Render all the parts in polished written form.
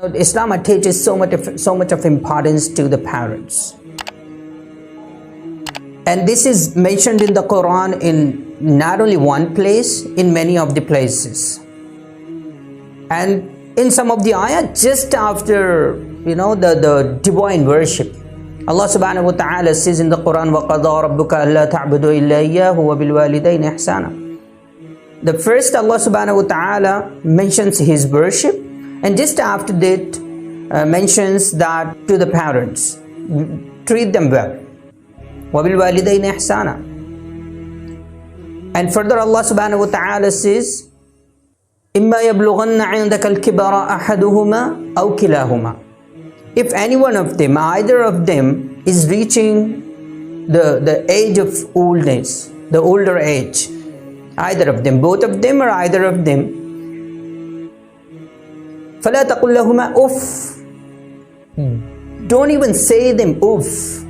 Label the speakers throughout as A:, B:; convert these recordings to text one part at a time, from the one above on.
A: Islam attaches so much of importance to the parents, and this is mentioned in the Quran in not only one place, in many of the places, and in some of the ayah just after the divine worship. Allah subhanahu wa ta'ala says in the Quran, وَقَضَى رَبُّكَ أَلَّا تَعْبُدُوا إِلَّا إِيَّاهُ وَبِالْوَالِدَيْنِ إِحْسَانًا. The first, Allah subhanahu wa ta'ala mentions his worship, and just after that mentions that to the parents, treat them well. وَبِالْوَالِدَيْنِ إِحْسَانًا. And further Allah subhanahu wa ta'ala says, إِمَّا يَبْلُغَنَّ عِنْدَكَ الْكِبَرَ أَحَدُهُمَا أَوْ كِلَاهُمَا. If any one of them, either of them, is reaching the age of oldness, the older age, either of them, both of them or either of them, فَلَا تَقُلْ لَهُمَا أُفٍّ. Don't even say them uff.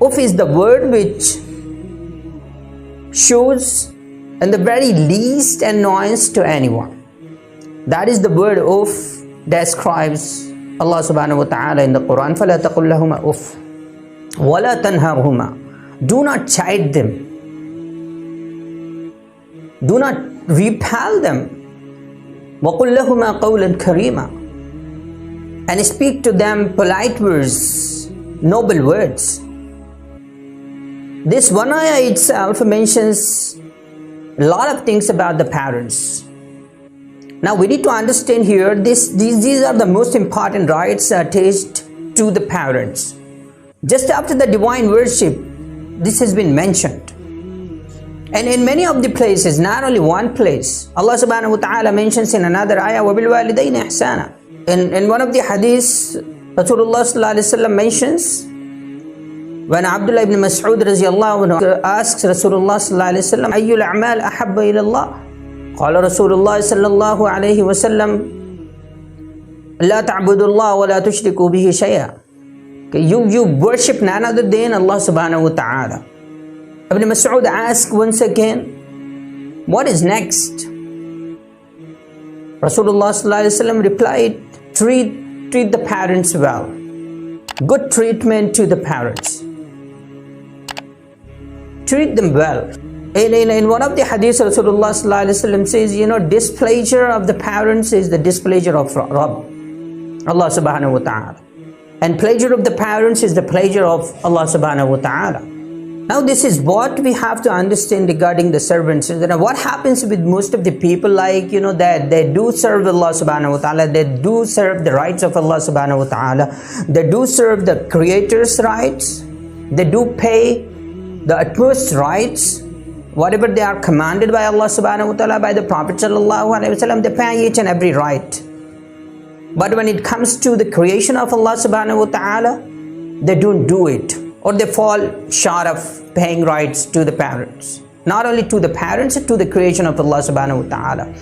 A: Uff is the word which shows in the very least annoyance to anyone. That is the word uff describes Allah subhanahu wa ta'ala in the Quran. فَلَا تَقُلْ لَهُمَا أُفٍّ وَلَا تَنْهَرْهُمَا. Do not chide them. Do not repel them. وَقُلْ لَهُمَا قَوْلًا كَرِيمًا. And speak to them polite words, noble words. This one ayah itself mentions a lot of things about the parents. Now we need to understand here, these are the most important rights attached to the parents. Just after the divine worship, this has been mentioned. And in many of the places, not only one place, Allah subhanahu wa ta'ala mentions in another ayah, وَبِالْوَالِدَيْنِ إِحْسَانًا. In one of the hadiths, Rasulullah sallallahu alayhi wa sallam mentions, when Abdullah ibn Mas'ud radiallahu anhu asks Rasulullah sallallahu alayhi wa sallam, أَيُّ الْأَعْمَالِ أَحَبَّ إِلَى اللَّهِ. قال رسول الله صلى الله عليه وسلم لا تعبدوا الله ولا تشركوا به شيئا. You worship none other than Allah subhanahu wa ta'ala. Ibn Mas'ud asked once again, what is next? Rasulullah sallallahu alaihi wasallam replied, treat the parents well. Good treatment to the parents. Treat them well. In one of the hadiths, Rasulullah sallallahu alaihi wasallam says, displeasure of the parents is the displeasure of Rabb, Allah subhanahu wa ta'ala. And pleasure of the parents is the pleasure of Allah subhanahu wa ta'ala. Now this is what we have to understand regarding the servants. What happens with most of the people, that they do serve Allah subhanahu wa ta'ala, they do serve the rights of Allah subhanahu wa ta'ala, they do serve the Creator's rights, they do pay the utmost rights, whatever they are commanded by Allah subhanahu wa ta'ala, by the Prophet sallallahu alaihi wasallam, they pay each and every right. But when it comes to the creation of Allah subhanahu wa ta'ala, they don't do it, or they fall short of paying rights to the parents. Not only to the parents, to the creation of Allah subhanahu wa ta'ala.